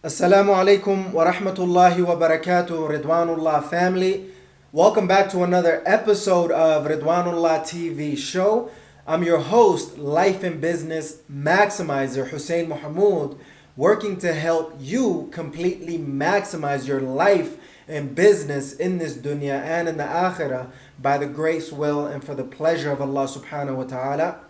Assalamu alaikum wa rahmatullahi wa barakatuh, Ridwanullah family. Welcome back to another episode of Ridwanullah TV show. I'm your host, Life and Business Maximizer, Hussein Mohamud, working to help you completely maximize your life and business in this dunya and in the akhirah by the grace, will, and for the pleasure of Allah subhanahu wa ta'ala.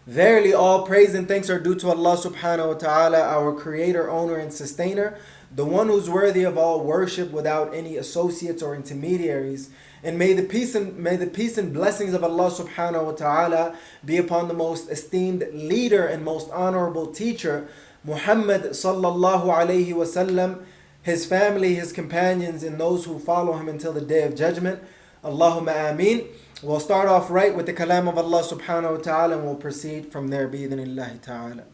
Verily, all praise and thanks are due to Allah subhanahu wa ta'ala, our creator, owner, and sustainer, the one who's worthy of all worship without any associates or intermediaries. And may the peace and blessings of Allah subhanahu wa ta'ala be upon the most esteemed leader and most honorable teacher, Muhammad sallallahu alayhi wasallam, his family, his companions, and those who follow him until the day of judgment. Allahumma ameen. We'll start off right with the kalam of Allah subhanahu wa ta'ala, and we'll proceed from there bi-idhnillahi ta'ala.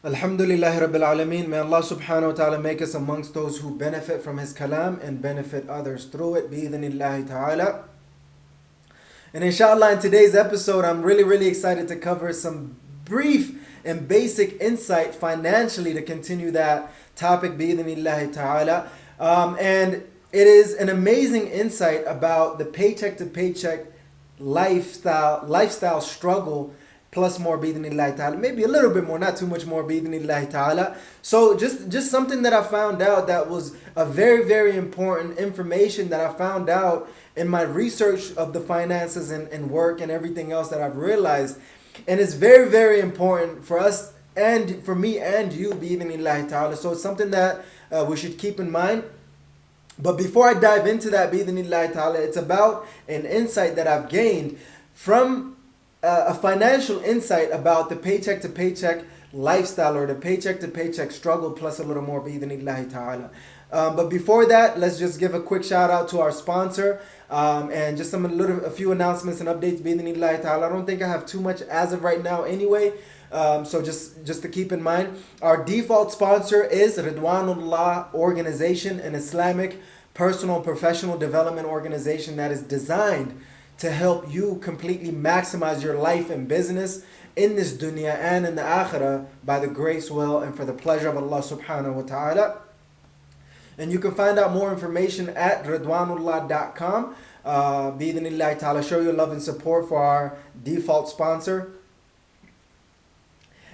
Alhamdulillahi Rabbil Alameen. May Allah subhanahu wa ta'ala make us amongst those who benefit from His kalam and benefit others through it, bi-idhnillahi ta'ala. And inshallah, in today's episode, I'm really excited to cover some brief and basic insight financially to continue that topic, bi-idhnillahi ta'ala. And it is an amazing insight about the paycheck to paycheck lifestyle struggle, plus more bi-idhnillahi ta'ala. Maybe a little bit more, not too much more bi-idhnillahi ta'ala. So just something that I found out that was a very important information that I found out in my research of the finances and work and everything else that I've realized. And it's very important for us and for me and you, bi-idhnillahi ta'ala. So it's something that we should keep in mind. But before I dive into that, bi-idhnillahi ta'ala, it's about an insight that I've gained from a financial insight about the paycheck to paycheck lifestyle, or the paycheck to paycheck struggle, plus a little more bi-idhnillahi ta'ala. But before that, let's just give a quick shout out to our sponsor, and just a few announcements and updates, bi-idhnillahi ta'ala. I don't think I have too much as of right now anyway. So just to keep in mind, our default sponsor is Ridwanullah organization, an Islamic personal and professional development organization that is designed to help you completely maximize your life and business in this dunya and in the akhirah by the grace, will, and for the pleasure of Allah subhanahu wa ta'ala. And you can find out more information at ridwanullah.com. Bi-idhnillahi ta'ala, show your love and support for our default sponsor.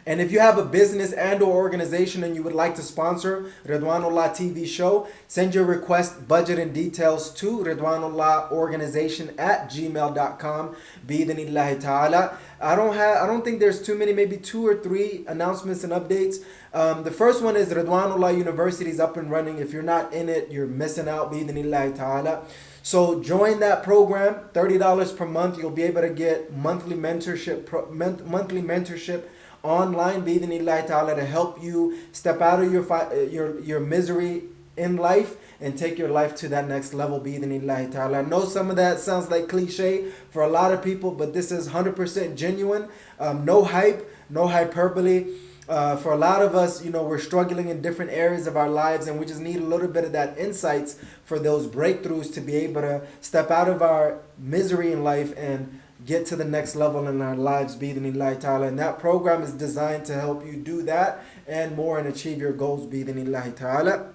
And if you have a business and or organization and you would like to sponsor Ridwanullah TV show, send your request, budget, and details to ridwanullahorganization@gmail.com, bi-idhnillahi ta'ala. I don't think there's too many, maybe 2 or 3 announcements and updates. The first one is Ridwanullah University is up and running. If you're not in it, you're missing out, bi-idhnillahi ta'ala. So join that program, $30 per month. You'll be able to get monthly mentorship online, bi-idhnillahi ta'ala, to help you step out of your misery in life and take your life to that next level, bi-idhnillahi ta'ala. I know some of that sounds like cliche for a lot of people, but this is 100% genuine. No hype, no hyperbole. For a lot of us, we're struggling in different areas of our lives, and we just need a little bit of that insights for those breakthroughs to be able to step out of our misery in life and get to the next level in our lives, bi-idhnillahi ta'ala. And that program is designed to help you do that and more and achieve your goals, bi-idhnillahi ta'ala.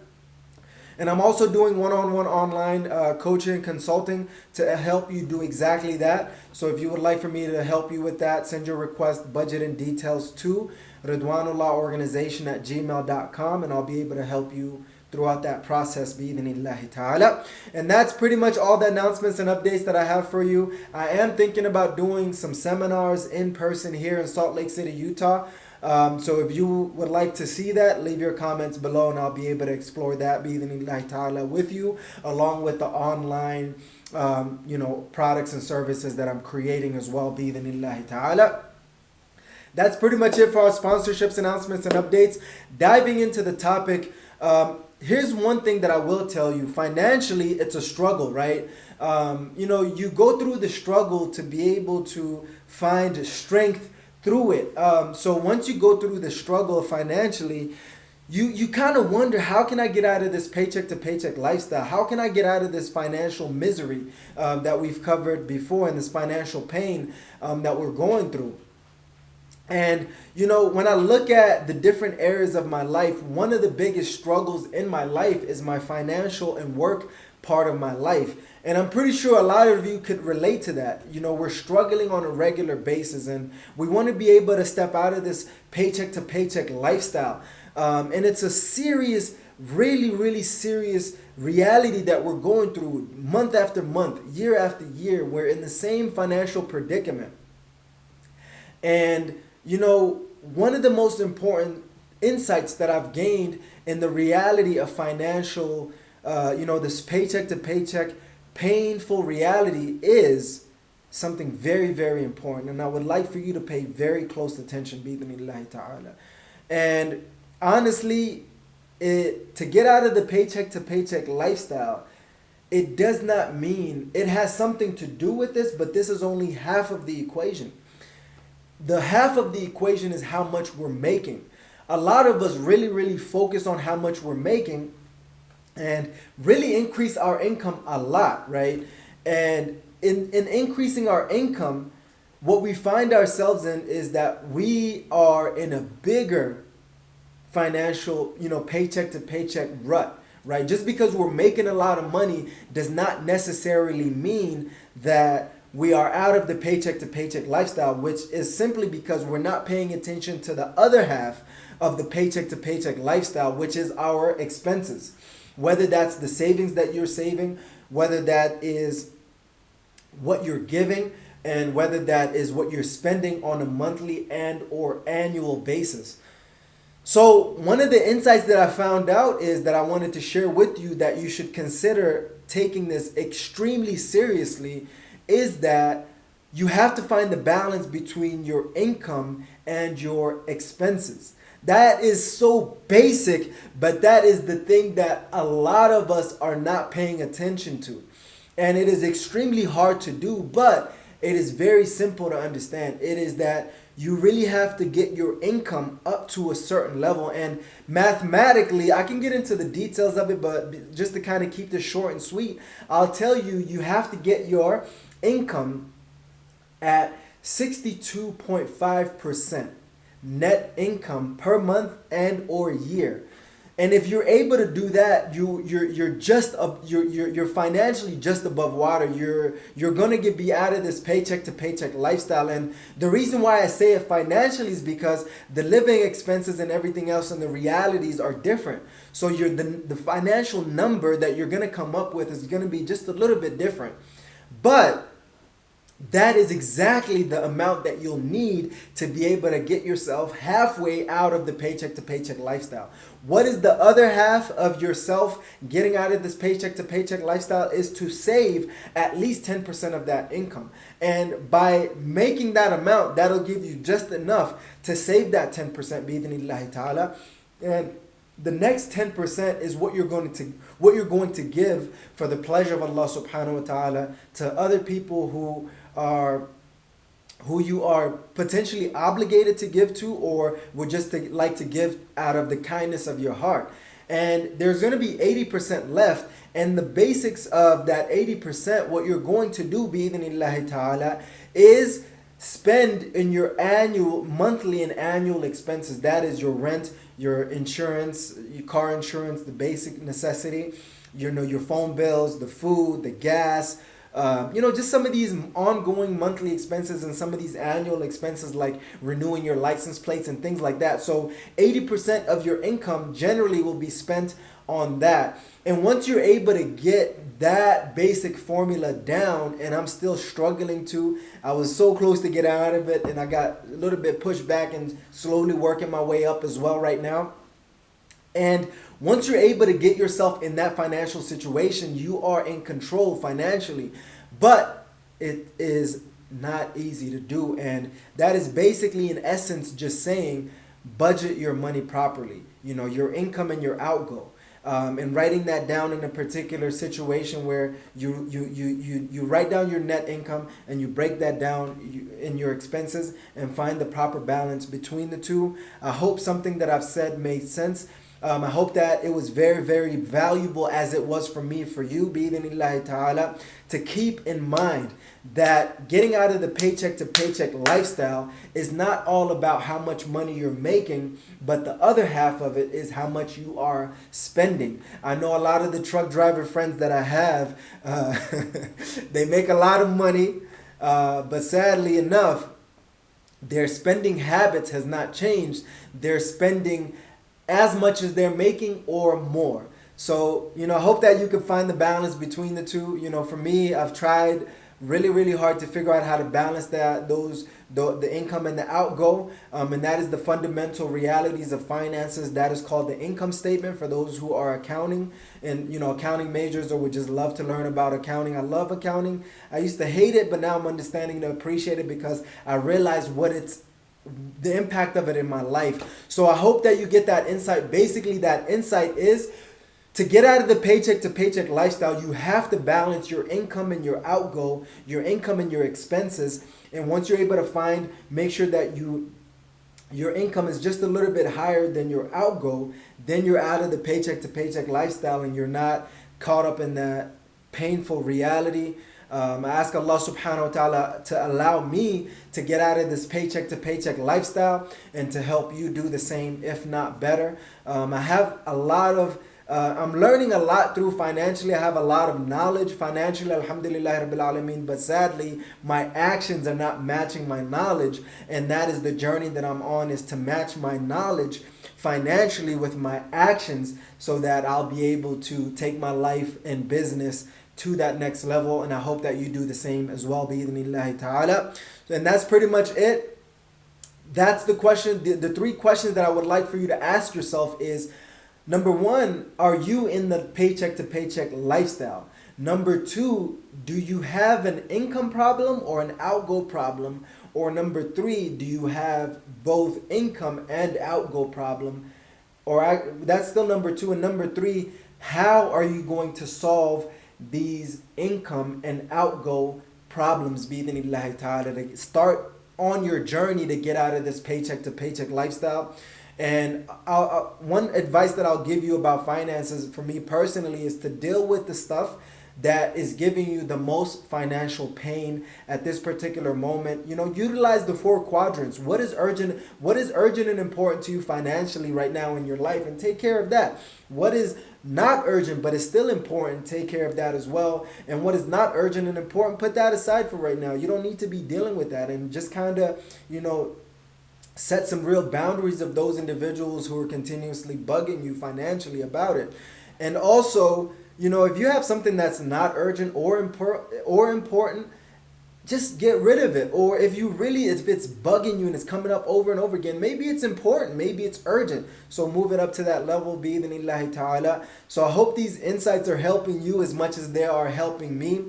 And I'm also doing one-on-one online coaching and consulting to help you do exactly that. So if you would like for me to help you with that, send your request, budget, and details to Ridwanullah organization@gmail.com, and I'll be able to help you throughout that process, bi'idhnillahi ta'ala. And that's pretty much all the announcements and updates that I have for you. I am thinking about doing some seminars in person here in Salt Lake City, Utah. So if you would like to see that, leave your comments below and I'll be able to explore that bi'idhnillahi ta'ala with you, along with the online products and services that I'm creating as well, bi'idhnillahi ta'ala. That's pretty much it for our sponsorships, announcements, and updates. Diving into the topic, here's one thing that I will tell you. Financially, it's a struggle, right? You go through the struggle to be able to find strength through it. So once you go through the struggle financially, you kind of wonder, how can I get out of this paycheck to paycheck lifestyle? How can I get out of this financial misery that we've covered before, and this financial pain that we're going through? And, when I look at the different areas of my life, one of the biggest struggles in my life is my financial and work part of my life. And I'm pretty sure a lot of you could relate to that. We're struggling on a regular basis, and we want to be able to step out of this paycheck to paycheck lifestyle. And it's a serious, really, really serious reality that we're going through month after month, year after year. We're in the same financial predicament. And one of the most important insights that I've gained in the reality of financial, this paycheck to paycheck painful reality is something very, very important. And I would like for you to pay very close attention, bi'idhnillahi ta'ala. And honestly, to get out of the paycheck to paycheck lifestyle, it does not mean, it has something to do with this, but this is only half of the equation. The half of the equation is how much we're making. A lot of us really, really focus on how much we're making and really increase our income a lot, right? And in increasing our income, what we find ourselves in is that we are in a bigger financial, paycheck to paycheck rut, right? Just because we're making a lot of money does not necessarily mean that we are out of the paycheck to paycheck lifestyle, which is simply because we're not paying attention to the other half of the paycheck to paycheck lifestyle, which is our expenses. Whether that's the savings that you're saving, whether that is what you're giving, and whether that is what you're spending on a monthly and or annual basis. So one of the insights that I found out is that I wanted to share with you that you should consider taking this extremely seriously, is that you have to find the balance between your income and your expenses. That is so basic, but that is the thing that a lot of us are not paying attention to. And it is extremely hard to do, but it is very simple to understand. It is that you really have to get your income up to a certain level. And mathematically, I can get into the details of it, but just to kind of keep this short and sweet, I'll tell you, you have to get your income at 62.5% net income per month and or year. And if you're able to do that, you're financially just above water. You're gonna be out of this paycheck to paycheck lifestyle. And the reason why I say it financially is because the living expenses and everything else and the realities are different. So the financial number that you're gonna come up with is gonna be just a little bit different. But that is exactly the amount that you'll need to be able to get yourself halfway out of the paycheck to paycheck lifestyle. What is the other half of yourself getting out of this paycheck to paycheck lifestyle is to save at least 10% of that income. And by making that amount, that'll give you just enough to save that 10% bi'idhnillahi ta'ala. And the next 10% is what you're going to give for the pleasure of Allah subhanahu wa ta'ala to other people who you are potentially obligated to give to, or would just like to give out of the kindness of your heart. And there's going to be 80% left. And the basics of that 80%, what you're going to do bi'idhnillahi ta'ala is spend in your monthly and annual expenses. That is your rent, your insurance, your car insurance, the basic necessity, your phone bills, the food, the gas, just some of these ongoing monthly expenses and some of these annual expenses like renewing your license plates and things like that. So 80% of your income generally will be spent on that. And once you're able to get that basic formula down, and I'm still struggling to, I was so close to get out of it, and I got a little bit pushed back and slowly working my way up as well right now. And once you're able to get yourself in that financial situation, you are in control financially. But it is not easy to do. And that is basically, in essence, just saying budget your money properly, your income and your outgo. And writing that down in a particular situation where you write down your net income and you break that down in your expenses and find the proper balance between the two. I hope something that I've said made sense. I hope that it was very, very valuable, as it was for me, for you, bi'idhnillahi ta'ala, to keep in mind that getting out of the paycheck to paycheck lifestyle is not all about how much money you're making, but the other half of it is how much you are spending. I know a lot of the truck driver friends that I have, they make a lot of money, but sadly enough, their spending habits has not changed. They're spending as much as they're making or more. So, I hope that you can find the balance between the two. For me, I've tried really, really hard to figure out how to balance the income and the outgo. And that is the fundamental realities of finances. That is called the income statement for those who are accounting and, accounting majors or would just love to learn about accounting. I love accounting. I used to hate it, but now I'm understanding to appreciate it because I realize the impact of it in my life. So I hope that you get that insight. Basically, that insight is to get out of the paycheck to paycheck lifestyle, you have to balance your income and your outgo, your income and your expenses. And once you're able to make sure that your income is just a little bit higher than your outgo, then you're out of the paycheck to paycheck lifestyle and you're not caught up in that painful reality. I ask Allah subhanahu wa ta'ala to allow me to get out of this paycheck to paycheck lifestyle and to help you do the same, if not better. I have a lot of I'm learning a lot through financially. I have a lot of knowledge financially, alhamdulillah rabbil alameen, but sadly my actions are not matching my knowledge, and that is the journey that I'm on, is to match my knowledge financially with my actions so that I'll be able to take my life and business to that next level. And I hope that you do the same as well, bi'idhnillahi ta'ala. And that's pretty much it. That's the question. The three questions that I would like for you to ask yourself is, number one, are you in the paycheck to paycheck lifestyle? Number two, do you have an income problem or an outgo problem? Or number three, do you have both income and outgo problem? That's still number two. And number three, how are you going to solve these income and outgo problems, bi'idhnillahi ta'ala, to start on your journey to get out of this paycheck to paycheck lifestyle? And one advice that I'll give you about finances, for me personally, is to deal with the stuff that is giving you the most financial pain at this particular moment. Utilize the 4 quadrants. What is urgent and important to you financially right now in your life, and take care of that. What is not urgent but is still important, take care of that as well. And what is not urgent and important, put that aside for right now. You don't need to be dealing with that, and just kind of, set some real boundaries of those individuals who are continuously bugging you financially about it. And also, if you have something that's not urgent or important, just get rid of it. Or if it's bugging you and it's coming up over and over again, maybe it's important, maybe it's urgent. So move it up to that level, bi'idhnillahi ta'ala. So I hope these insights are helping you as much as they are helping me.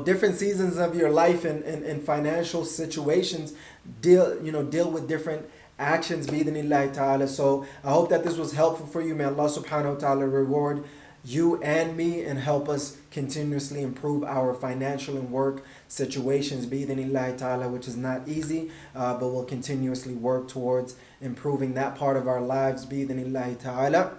Different seasons of your life and financial situations deal with different actions, bi'idhnillahi ta'ala. So I hope that this was helpful for you. May Allah subhanahu wa ta'ala reward you and me and help us continuously improve our financial and work situations, bi'idhnillahi ta'ala, which is not easy, but we'll continuously work towards improving that part of our lives, bi'idhnillahi ta'ala.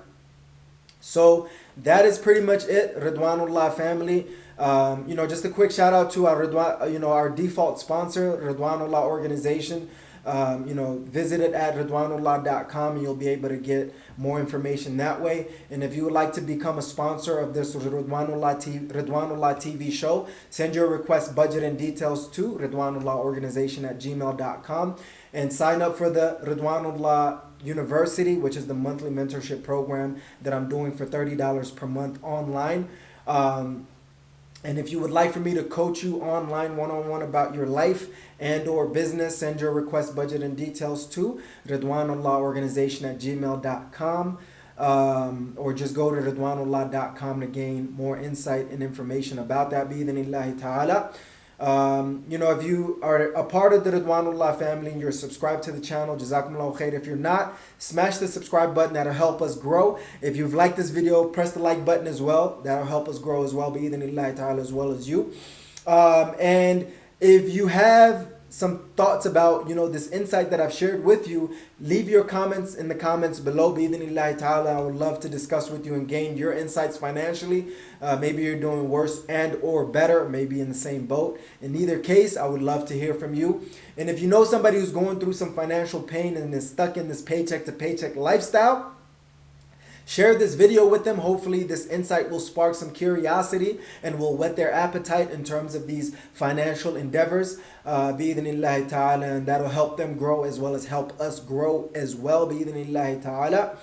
So that is pretty much it, Ridwanullah family. Just a quick shout out to our default sponsor, Ridwanullah organization. visit it at Ridwanullah.com and you'll be able to get more information that way. And if you would like to become a sponsor of this Ridwanullah TV show, send your request, budget, and details to RidwanullahOrganization@gmail.com and sign up for the Ridwanullah University, which is the monthly mentorship program that I'm doing for $30 per month online. And if you would like for me to coach you online one-on-one about your life and or business, send your request, budget, and details to Ridwanullahorganization@gmail.com, or just go to Ridwanullah.com to gain more insight and information about that, bi-idhnillahi ta'ala. If you are a part of the Ridwanullah family and you're subscribed to the channel, jazakumullahu khair. If you're not, smash the subscribe button. That'll help us grow. If you've liked this video, press the like button as well. That'll help us grow as well, bi-idhnillahi ta'ala, as well as you. And if you have some thoughts about this insight that I've shared with you, leave your comments in the comments below, bi-idhnillahi ta'ala. I would love to discuss with you and gain your insights financially. Maybe you're doing worse and or better, maybe in the same boat. In either case, I would love to hear from you. And if you know somebody who's going through some financial pain and is stuck in this paycheck to paycheck lifestyle, share this video with them. Hopefully this insight will spark some curiosity and will whet their appetite in terms of these financial endeavors, bi-idhnillahi ta'ala, and that'll help them grow as well as help us grow as well, bi-idhnillahi ta'ala.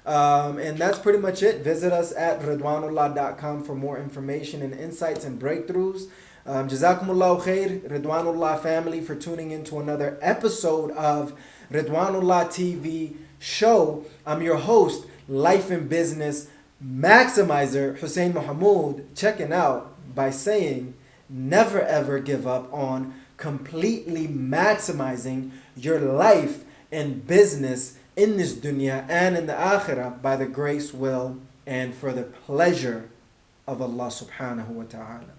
And that's pretty much it. Visit us at Ridwanullah.com for more information and insights and breakthroughs. Jazakumullahu khair, Ridwanullah family, for tuning into another episode of Ridwanullah TV show. I'm your host, life and business maximizer, Hussein Mohamud, checking out by saying, never ever give up on completely maximizing your life and business in this dunya and in the akhirah by the grace, will, and for the pleasure of Allah subhanahu wa ta'ala.